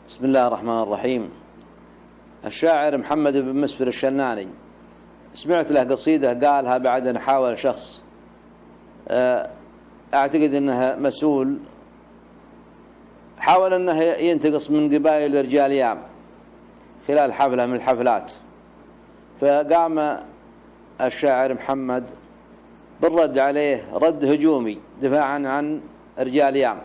بسم الله الرحمن الرحيم. الشاعر محمد بن مسفر الشناني سمعت له قصيدة قالها بعد أن حاول شخص أعتقد أنها مسؤول، حاول أنه ينتقص من قبائل رجال يام خلال حفلة من الحفلات، فقام الشاعر محمد بالرد عليه رد هجومي دفاعا عن رجال يام.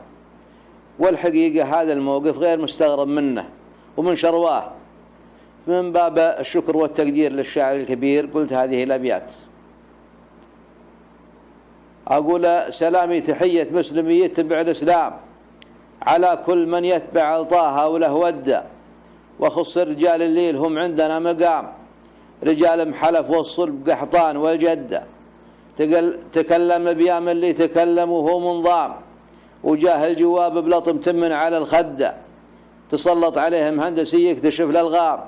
والحقيقة هذا الموقف غير مستغرب منه ومن شرواه. من باب الشكر والتقدير للشاعر الكبير قلت هذه الأبيات: أقول سلامي تحية مسلمي يتبع الإسلام على كل من يتبع طه وله ودة، وخص رجال الليل هم عندنا مقام، رجال محلف والصلب قحطان والجدة، تكلم بيام اللي تكلموا هو منظام، وجاه الجواب بلطم تمن على الخدة، تسلط عليهم هندسي يكتشف الألغام،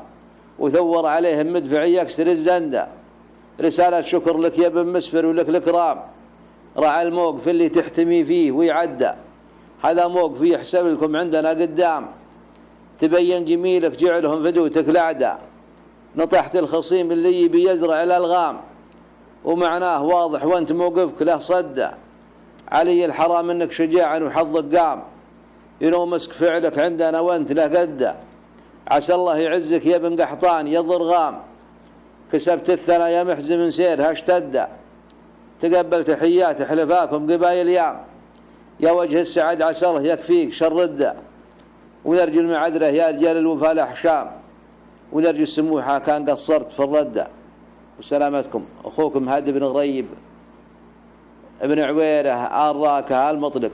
وثور عليهم مدفعي يكسر الزندة. رسالة شكر لك يا ابن مسفر ولك الإكرام، رعى الموقف اللي تحتمي فيه ويعدى، هذا موقف يحسب لكم عندنا قدام، تبين جميلك جعلهم فدوتك الأعداء، نطحت الخصيم اللي يبي يزرع الألغام، ومعناه واضح وانت موقفك له صدى، علي الحرام انك شجاع وحظك قام، ينومسك فعلك عندنا وانت له قدة، عسى الله يعزك يا ابن قحطان يا ضرغام، كسبت الثنا يا محزن من سيرها اشتد، تقبل تحيات حلفاكم قبايل يام، يا وجه السعد عسى الله يكفيك شر الدة، ونرجو المعذرة يا رجال الوفاء الأحشام، ونرجو السموحة كان قصرت في الردة. وسلامتكم أخوكم هادي بن غريب ابن عويرة آل راكة آل مطلق.